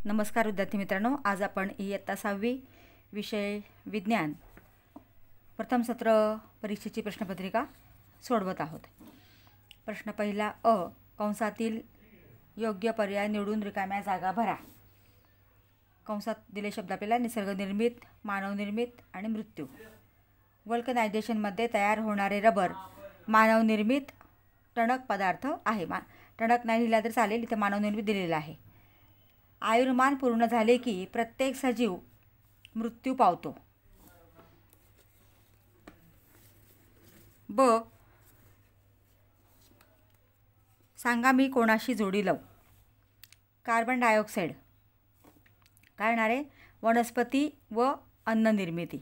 नमस्कार विद्यार्थी मित्रांनो, आज आपण इयत्ता 6वी विषय विज्ञान प्रथम सत्र परीक्षेची प्रश्नपत्रिका सोडवत आहोत। प्रश्न पहिला अ, कंसातील योग्य पर्याय निवडून रिकाम्या जागा भरा। कंसात दिले शब्द आपल्याला निसर्गनिर्मित, मानवनिर्मित आणि मृत्यू। वल्कनायझेशनमध्ये तयार होणारे रबर मानवनिर्मित टणक पदार्थ आहे। टणक नाही लिहिला तर चालेल, इथे मानवनिर्मित दिलेला आहे। आयुर्मान पूर्ण झाले की प्रत्येक सजीव मृत्यू पावतो। ब, सांगा मी कोणाशी जोडी लावू। कार्बन डायऑक्साईड काय होणार आहे? वनस्पती व अन्न निर्मिती।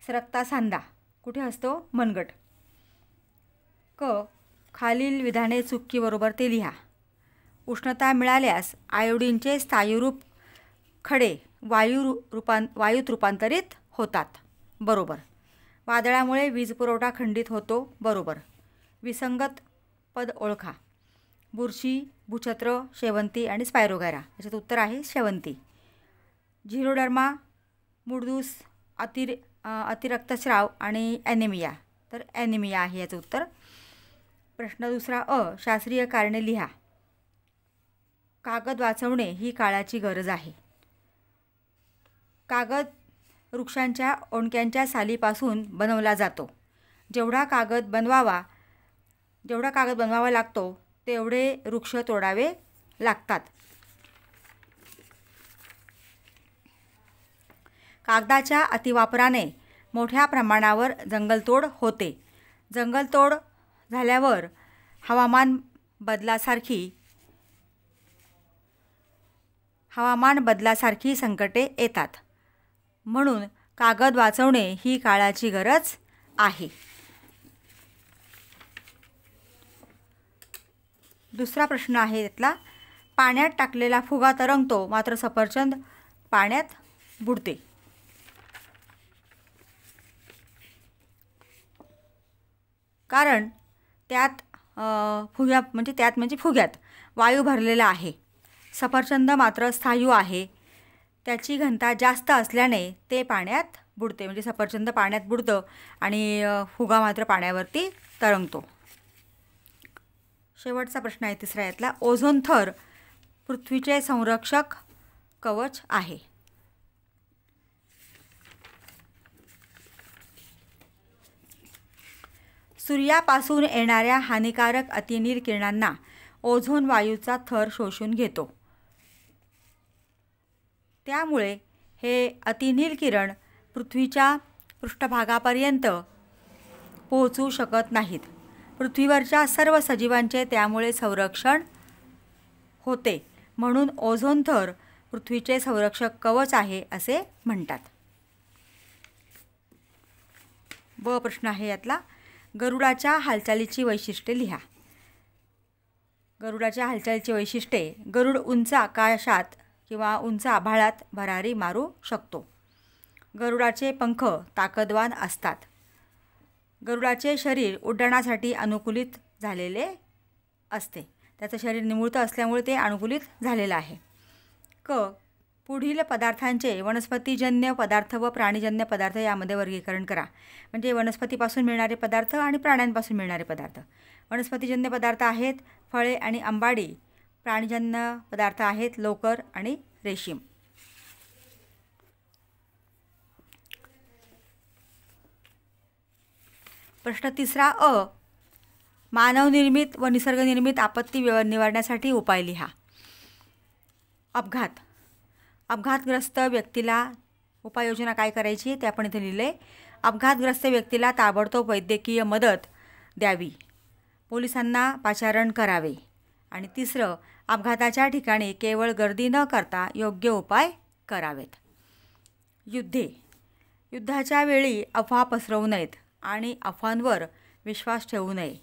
सरकता सांधा कुठे असतो? मनगट। क, खालील विधाने चुकी बरोबर ते लिहा। उष्णता मिळाल्यास आयोडीनचे स्थायीरूप खडे वायूत रूपांतरित होतात, बरोबर। वादळामुळे वीज पुरवठा खंडित होतो, बरोबर। विसंगत पद ओळखा। बुरशी, भूछत्र, शेवंती आणि स्पायरोगॅरा। याच्यात उत्तर आहे शेवंती। झिरोडर्मा, मूळदूस, अतिरक्तस्राव आणि ॲनिमिया, तर ॲनिमिया आहे याचं उत्तर। प्रश्न दुसरा अ, शास्त्रीय कारणे लिहा। कागद वाचवणे ही काळाची गरज आहे। कागद वृक्षांच्या ओंडक्यांच्या सालीपासून बनवला जातो। जेवढा कागद बनवावा लागतो तेवढे वृक्ष तोडावे लागतात। कागदाच्या अतिवापराने मोठ्या प्रमाणावर जंगलतोड होते। जंगलतोड झाल्यावर हवामान बदलासारखी संकटे येतात, म्हणून कागद वाचवणे ही काळाची गरज आहे। दुसरा प्रश्न आहे त्यातला, पाण्यात टाकलेला फुगा तरंगतो मात्र सफरचंद पाण्यात बुडते। कारण त्यात फुग्यात वायू भरलेला आहे। सफरचंद मात्र स्थायू आहे, त्याची घनता जास्त असल्याने ते पाण्यात बुडते। म्हणजे सफरचंद पाण्यात बुडतं आणि फुगा मात्र पाण्यावरती तरंगतो। शेवटचा प्रश्न आहे तिसरा यातला, ओझोन थर पृथ्वीचे संरक्षक कवच आहे। सूर्यापासून येणाऱ्या हानिकारक अतिनील किरणांना ओझोन वायूचा थर शोषून घेतो। त्यामुळे हे अतिनील किरण पृथ्वीच्या पृष्ठभागापर्यंत पोहोचू शकत नाहीत। पृथ्वीवरच्या सर्व सजीवांचे त्यामुळे संरक्षण होते, म्हणून ओझोन थर पृथ्वीचे संरक्षक कवच आहे असे म्हणतात। ब प्रश्न आहे यातला, गरुडाच्या हालचालीची वैशिष्ट्ये लिहा। गरुडाच्या हालचालीची वैशिष्ट्ये, गरुड उंच आकाशात किंवा उंच आभाळात भरारी मारू शकतो। गरुडाचे पंख ताकदवान असतात। गरुडाचे शरीर उड्डाणासाठी अनुकूलित झालेले असते। त्याचं शरीर निमुळतं असल्यामुळे ते अनुकूलित झालेलं आहे। क, पुढील पदार्थांचे वनस्पतीजन्य पदार्थ व प्राणीजन्य पदार्थ यामध्ये वर्गीकरण करा। म्हणजे वनस्पतीपासून मिळणारे पदार्थ आणि प्राण्यांपासून मिळणारे पदार्थ। वनस्पतीजन्य पदार्थ आहेत फळे आणि आंबाडी। प्राणीजन्य पदार्थ आहेत लोकर आणि रेशीम। प्रश्न तिसरा अ, मानवनिर्मित व निसर्गनिर्मित आपत्ती निवारण्यासाठी उपाय लिहा। अपघातग्रस्त व्यक्तीला उपाययोजना काय करायची ते आपण इथे लिहिले। अपघातग्रस्त व्यक्तीला ताबडतोब वैद्यकीय मदत द्यावी, पोलिसांना पाचारण करावे। आणि तिसरं, अपघाताच्या ठिकाणी केवळ गर्दी न करता योग्य उपाय करावेत। युद्धाच्या वेळी अफवा पसरवू नयेत आणि अफवांवर विश्वास ठेवू नये।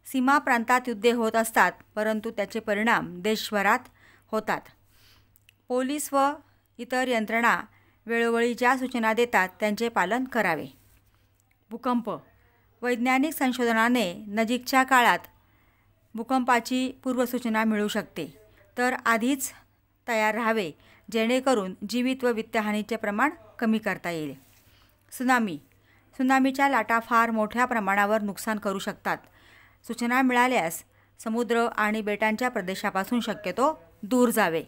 सीमा प्रांतात युद्धे होत असतात, परंतु त्याचे परिणाम देशभरात होतात। पोलीस व इतर यंत्रणा वेळोवेळी ज्या सूचना देतात त्यांचे पालन करावे। भूकंप, वैज्ञानिक संशोधनाने नजीकच्या काळात भूकंपाची पूर्वसूचना मिळू शकते, तर आधीच तयार राहावे, जेणेकरून जीवित व वित्तहानीचे प्रमाण कमी करता येईल. सुनामीच्या लाटा फार मोठ्या प्रमाणावर नुकसान करू शकतात. सूचना मिळाल्यास समुद्र आणि बेटांच्या प्रदेशापासून शक्यतो दूर जावे.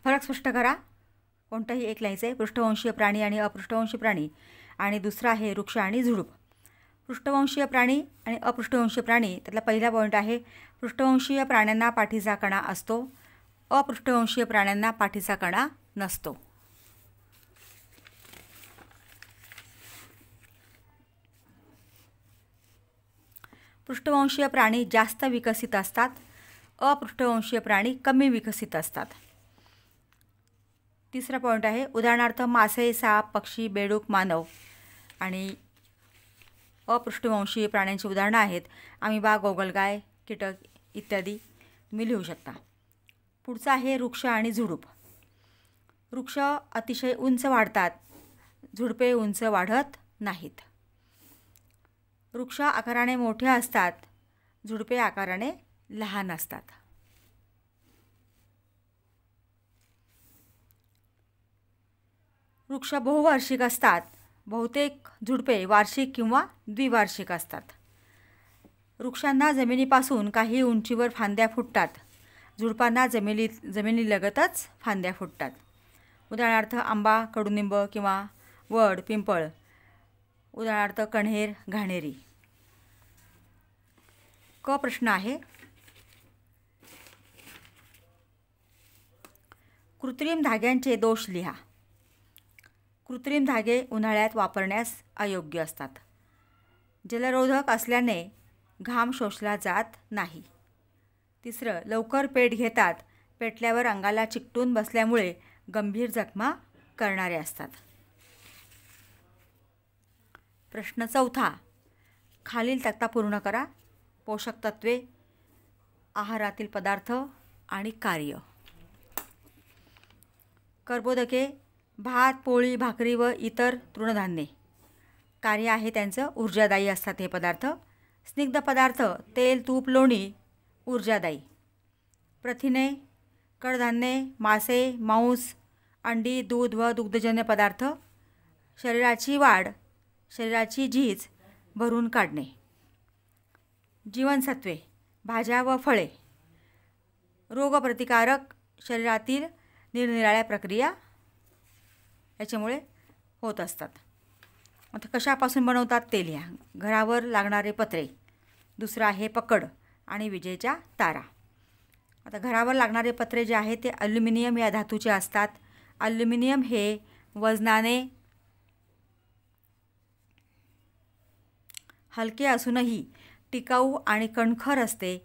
फरक स्पष्ट करा. कोणतंही एक लिहायचं आहे. पृष्ठवंशीय प्राणी आणि अपृष्ठवंशीय प्राणी, आणि दुसरा आहे वृक्ष आणि झुडूप. पृष्ठवंशीय प्राणी आणि अपृष्ठवंशीय प्राणी, त्यातला पहिला पॉईंट आहे पृष्ठवंशीय प्राण्यांना पाठीचा कणा असतो, अपृष्ठवंशीय प्राण्यांना पाठीचा कणा नसतो. पृष्ठवंशीय प्राणी जास्त विकसित असतात, अपृष्ठवंशीय प्राणी कमी विकसित असतात. तिसरा पॉईंट आहे उदाहरणार्थ मासे, साप, पक्षी, बेडूक, मानव. आणि अपृष्ठवंशीय प्राण्यांची उदाहरणं आहेत अमिबा, गोगलगाय, कीटक इत्यादी तुम्ही लिहू शकता. पुढचा आहे वृक्ष आणि झुडूप. वृक्ष अतिशय उंच वाढतात, झुडपे उंच वाढत नाहीत. वृक्ष आकाराने मोठे असतात, झुडपे आकाराने लहान असतात. वृक्ष बहुवार्षिक असतात, बहुतेक झुडपे वार्षिक किंवा द्विवार्षिक असतात. वृक्षांना जमिनीपासून काही उंचीवर फांद्या फुटतात, झुडपांना जमिनीलगतच फांद्या फुटतात. उदाहरणार्थ आंबा, कडुनिंब किंवा वड, पिंपळ. उदाहरणार्थ कण्हेर, घाणेरी. क प्रश्न आहे कृत्रिम धाग्यांचे दोष लिहा. कृत्रिम धागे उन्हाळ्यात वापरण्यास अयोग्य असतात. जलरोधक असल्याने घाम शोषला जात नाही. तिसरं, लवकर पेट घेतात, पेटल्यावर अंगाला चिकटून बसल्यामुळे गंभीर जखमा करणारे असतात. प्रश्न चौथा, खालील तक्ता पूर्ण करा. पोषक तत्वे, आहारातील पदार्थ आणि कार्य. कर्बोदके, भात, पोळी, भाकरी व इतर तृणधान्ये. कार्य आहे त्यांचं ऊर्जादायी असतात हे पदार्थ. स्निग्ध पदार्थ, तेल, तूप, लोणी ऊर्जादायी. प्रथिने, कडधान्ये, मासे, मांस, अंडी, दूध व दुग्धजन्य पदार्थ शरीराची वाढ, शरीराची झीज भरून काढणे. जीवनसत्वे, भाज्या व फळे रोगप्रतिकारक, शरीरातील निरनिराळ्या प्रक्रिया याच्यामुळे होत असतात. आता कशापासून बनवतात ते लिहा. घरावर लागणारे पत्रे. दुसरं आहे पकड आणि विजेच्या तारा. आता घरावर लागणारे पत्रे जे आहे ते ॲल्युमिनियम या धातूचे असतात. ॲल्युमिनियम हे वजनाने हलके असूनही टिकाऊ आणि कणखर असते.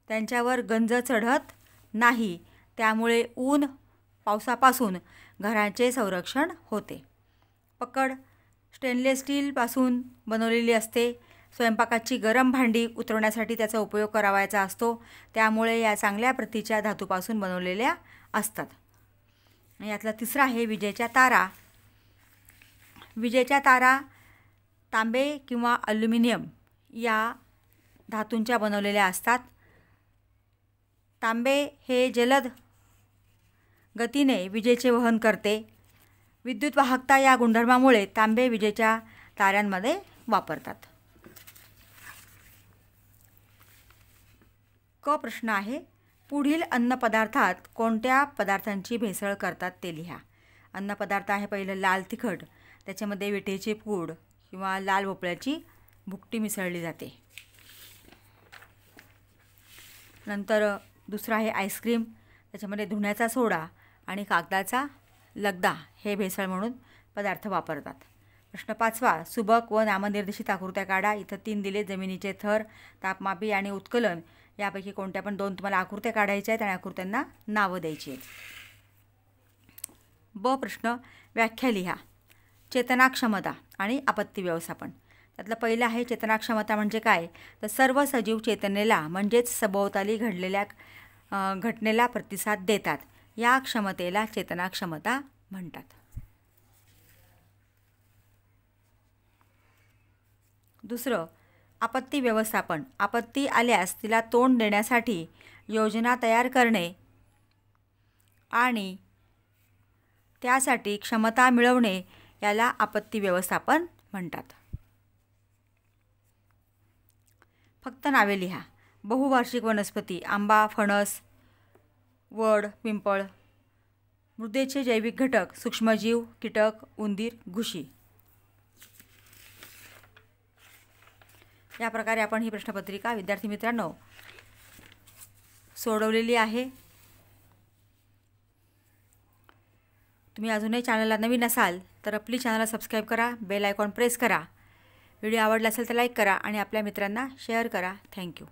त्यांच्यावर गंज चढत नाही, त्यामुळे ऊन, पावसापासून घराचे संरक्षण होते. पकड स्टेनलेस स्टीलपासून बनवलेली असते. स्वयंपाकाची गरम भांडी उतरवण्यासाठी त्याचा उपयोग करावायचा असतो, त्यामुळे या चांगल्या प्रतीच्या धातूपासून बनवलेल्या असतात. यातला तिसरा आहे विजेच्या तारा. विजेच्या तारा तांबे किंवा ॲल्युमिनियम या धातूंच्या बनवलेल्या असतात. तांबे हे जलद गतीने विजेचे वहन करते. विद्युत वाहकता या गुणधर्मामुळे तांबे विजेच्या ताऱ्यांमध्ये वापरतात. क प्रश्न आहे पुढील अन्नपदार्थात कोणत्या पदार्थांची भेसळ करतात ते लिहा. अन्नपदार्थ आहे पहिलं लाल तिखट, त्याच्यामध्ये विटेची पूड किंवा लाल भोपळ्याची भुकटी मिसळली जाते. नंतर दुसरा आहे आईस्क्रीम, त्याच्यामध्ये धुण्याचा सोडा आणि कागदाचा लगदा हे भेसळ म्हणून पदार्थ वापरतात. प्रश्न पाचवा, सुबक व नामनिर्देशित आकृत्या काढा. इथं 3 दिले, जमिनीचे थर, तापमापी आणि उत्कलन. यापैकी कोणत्या पण 2 तुम्हाला आकृत्या काढायच्या आहेत आणि आकृत्यांना नावं द्यायची आहेत. ब प्रश्न, व्याख्या लिहा. चेतनाक्षमता आणि आपत्ती व्यवस्थापन. त्यातलं पहिलं आहे चेतनाक्षमता म्हणजे काय, तर सर्व सजीव चेतनेला म्हणजेच सभोवताली घडलेल्या घटनेला प्रतिसाद देतात. या क्षमतेला चेतनाक्षमता म्हणतात. दुसरं, आपत्ती व्यवस्थापन. आपत्ती आल्यास तिला तोंड देण्यासाठी योजना तयार करणे आणि त्यासाठी क्षमता मिळवणे याला आपत्ती व्यवस्थापन म्हणतात. फक्त नावे लिहा. बहुवार्षिक वनस्पती: आंबा, फणस, वड, पिंपळ. मृदेचे जैविक घटक: सूक्ष्मजीव, कीटक, उंदीर, घुशी. या प्रकारे आपण ही प्रश्नपत्रिका विद्यार्थी मित्रांनो सोडवलेली आहे. तुम्ही अजूनही चॅनलला नवीन असाल तर प्लीज चॅनलला सबस्क्राईब करा, बेल आयकॉन प्रेस करा. व्हिडिओ आवडला असेल तर लाईक करा आणि आपल्या मित्रांना शेअर करा. थँक्यू.